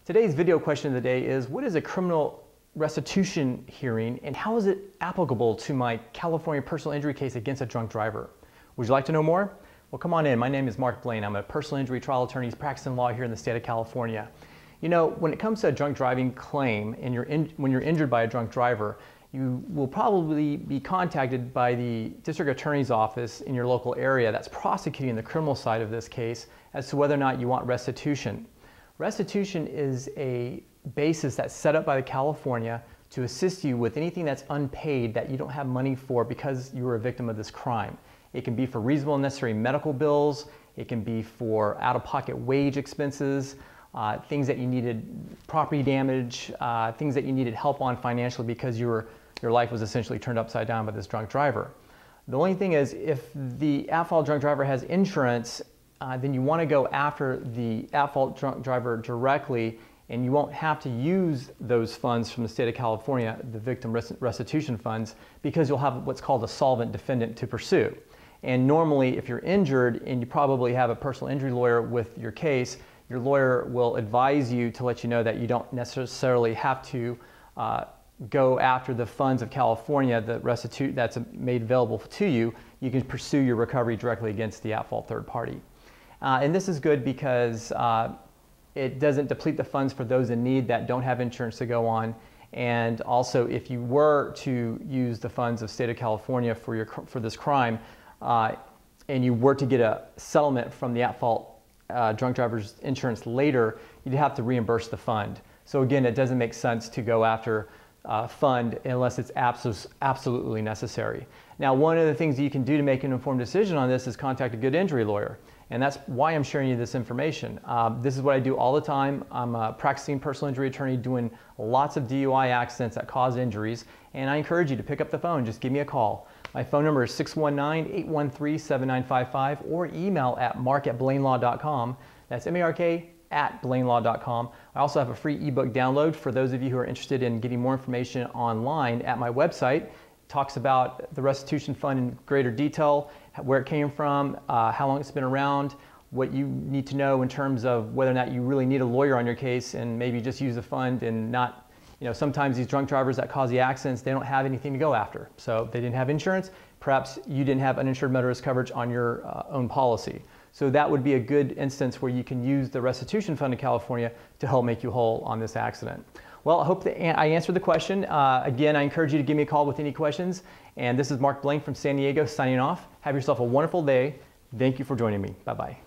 Today's video question of the day is, what is a criminal restitution hearing and how is it applicable to my California personal injury case against a drunk driver? Would you like to know more? Well, come on in. My name is Mark Blane. I'm a personal injury trial attorney practicing law here in the state of California. You know, when it comes to a drunk driving claim and when you're injured by a drunk driver, you will probably be contacted by the district attorney's office in your local area that's prosecuting the criminal side of this case as to whether or not you want restitution. Restitution is a basis that's set up by California to assist you with anything that's unpaid that you don't have money for because you were a victim of this crime. It can be for reasonable and necessary medical bills, it can be for out-of-pocket wage expenses, things that you needed, property damage, things that you needed help on financially because your life was essentially turned upside down by this drunk driver. The only thing is, if the at-fault drunk driver has insurance, then you want to go after the at-fault drunk driver directly, and you won't have to use those funds from the state of California, the victim restitution funds, because you'll have what's called a solvent defendant to pursue. And normally, if you're injured and you probably have a personal injury lawyer with your case, your lawyer will advise you to let you know that you don't necessarily have to go after the funds of California that's made available to you. You can pursue your recovery directly against the at-fault third party. And this is good because it doesn't deplete the funds for those in need that don't have insurance to go on. And also, if you were to use the funds of state of California for this crime, and you were to get a settlement from the at-fault drunk driver's insurance later, you'd have to reimburse the fund. So again, it doesn't make sense to go after fund unless it's absolutely necessary. Now, one of the things that you can do to make an informed decision on this is contact a good injury lawyer. And that's why I'm sharing you this information. This is what I do all the time. I'm a practicing personal injury attorney doing lots of DUI accidents that cause injuries. And I encourage you to pick up the phone. Just give me a call. My phone number is 619-813-7955 or email at mark@blanelaw.com. That's mark@blanelaw.com. I also have a free ebook download for those of you who are interested in getting more information online at my website. It talks about the restitution fund in greater detail, where it came from, how long it's been around, what you need to know in terms of whether or not you really need a lawyer on your case and maybe just use the fund and not, you know, sometimes these drunk drivers that cause the accidents, they don't have anything to go after. So they didn't have insurance, perhaps you didn't have uninsured motorist coverage on your own policy. So that would be a good instance where you can use the restitution fund in California to help make you whole on this accident. Well, I hope that I answered the question. Again, I encourage you to give me a call with any questions. And this is Mark Blane from San Diego signing off. Have yourself a wonderful day. Thank you for joining me. Bye-bye.